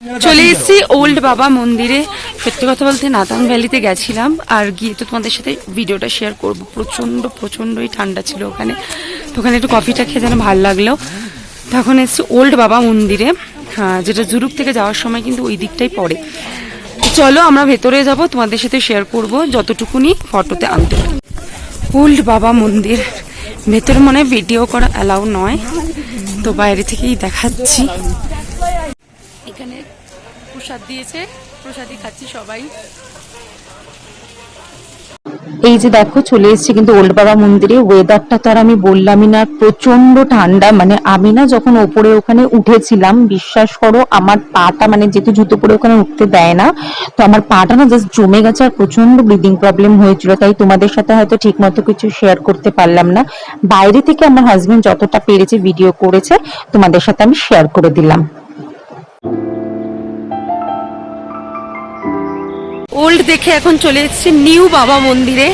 চলে এসেছি ওল্ড বাবা মন্দিরে। সত্যি কথা বলতে নাতাং ভ্যালিতে গেছিলাম, আর গিয়ে তো তোমাদের সাথে ভিডিওটা শেয়ার করবো। প্রচণ্ডই ঠান্ডা ছিল ওখানে, তো ওখানে একটু কফিটা খেয়ে যেন ভালো লাগলো। তখন এসেছি ওল্ড বাবা মন্দিরে, হ্যাঁ, যেটা জুরুক থেকে যাওয়ার সময় কিন্তু ওই দিকটাই পড়ে। চলো আমরা ভেতরে যাব, তোমাদের সাথে শেয়ার করব যতটুকুনি ফটোতে আনতে পারি। ওল্ড বাবা মন্দির ভেতরে মনে হয় ভিডিও করা অ্যালাউ নয়, তো বাইরে থেকেই দেখাচ্ছি। এখানে প্রসাদ দিয়েছে, প্রসাদই খাচ্ছি সবাই। এই যে দেখো চলে এসেছি কিন্তু ওল্ড বাবা মন্দিরে। ওয়েদারটা তো আর আমি বললামই না, প্রচন্ড ঠান্ডা। মানে আমি না যখন ওপরে ওখানে উঠেছিলাম, বিশ্বাস করো আমার পাটা, মানে যেহেতু জুতো পরে ওখানে উঠতে দেয় না, তো আমার পাটা না জাস্ট জমে গেছে, আর প্রচন্ড ব্রিদিং প্রবলেম হয়েছিল। তাই তোমাদের সাথে হয়তো ঠিক মতো কিছু শেয়ার করতে পারলাম না। বাইরে থেকে আমার হাজবেন্ড যতটা পেরেছে ভিডিও করেছে, তোমাদের সাথে আমি শেয়ার করে দিলাম। ওল্ড দেখে এখন চলে এসেছি নিউ বাবা মন্দিরে।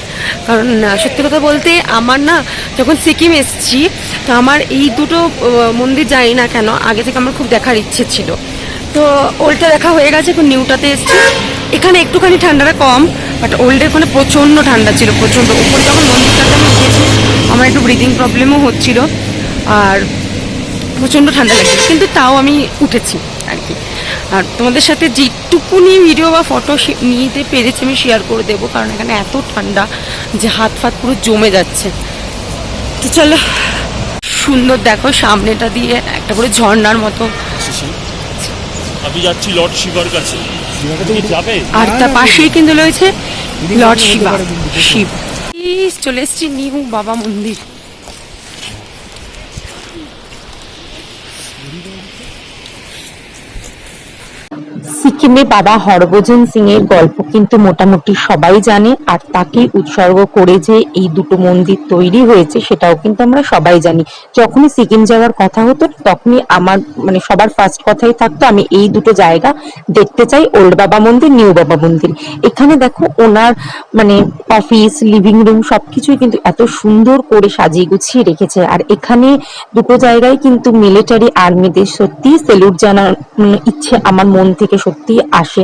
কারণ সত্যি কথা বলতে আমার না, যখন সিকিম এসেছি, তো আমার এই দুটো মন্দির যাই না কেন, আগে থেকে আমার খুব দেখার ইচ্ছে ছিল। তো ওল্ডটা দেখা হয়ে গেছে, এখন নিউটাতে এসেছি। এখানে একটুখানি ঠান্ডাটা কম, বাট ওল্ডের ওখানে প্রচণ্ড ঠান্ডা ছিল, প্রচণ্ড। উপরে যখন মন্দিরটাতে আমি উঠেছি, আমার একটু ব্রিদিং প্রবলেমও হচ্ছিল, আর প্রচণ্ড ঠান্ডা লাগছিল, কিন্তু তাও আমি উঠেছি আর কি। আর তোমাদের সাথে যেটুকুনি ভিডিও বা ফটো নিতে পেরেছি আমি শেয়ার করে দেবো, কারণ এখানে এত ঠান্ডা যে হাত ফাত পুরো জমে যাচ্ছে। তো চলো, সুন্দর দেখো সামনেটা দিয়ে একটা করে ঝর্ণার মতো। আমি যাচ্ছি লর্ড শিবার কাছে। আর তার পাশেই কিন্তু রয়েছে লর্ড শিবা, শিব। চলে এসছি নিউ বাবা মন্দির। সিকিমে বাবা হরভজন সিং এর গল্প কিন্তু মোটামুটি সবাই জানে, আর তাকে উৎসর্গ করে যে এই দুটো মন্দির তৈরি হয়েছে সেটাও কিন্তু আমরা সবাই জানি। যখনই সিকিম যাওয়ার কথা হতো, তখনই আমার মানে সবার ফার্স্ট কথাই থাকতো আমি এই দুটো জায়গা দেখতে চাই, ওল্ড বাবা মন্দির, নিউ বাবা মন্দির। এখানে দেখো ওনার মানে অফিস, লিভিং রুম সবকিছুই কিন্তু এত সুন্দর করে সাজিয়ে গুছিয়ে রেখেছে। আর এখানে দুটো জায়গায় কিন্তু মিলিটারি আর্মিদের সত্যি সেলুট জানার ইচ্ছে আমার মন থেকে সত্যি আসে।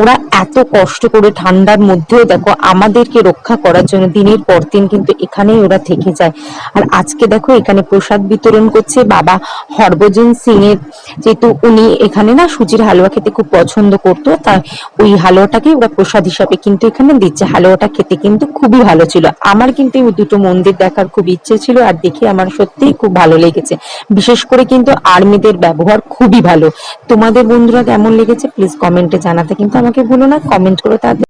ওরা এত কষ্ট করে ঠান্ডার মধ্যেও দেখো আমাদেরকে রক্ষা করার জন্য দিনের পর দিন কিন্তু এখানেই ওরা থেকে যায়। আর আজকে দেখো এখানে প্রসাদ বিতরণ করছে বাবা হরভজন সিং এর, যেহেতু উনি এখানে না সুজির হালুয়া খেতে খুব পছন্দ করতো, তাই ওই হালুয়াটাকে ওরা প্রসাদ হিসাবে কিন্তু এখানে দিচ্ছে। হালুয়াটা খেতে কিন্তু খুবই ভালো ছিল। আমার কিন্তু এই দুটো মন্দির দেখার খুব ইচ্ছে ছিল, আর দেখে আমার সত্যিই খুব ভালো লেগেছে। বিশেষ করে কিন্তু আর্মিদের ব্যবহার খুবই ভালো। তোমাদের বন্ধুরা কেমন লেগেছে প্লিজ কমেন্টে জানাতে কিন্তু আমাকে ভুলো না, কমেন্ট করে তাদের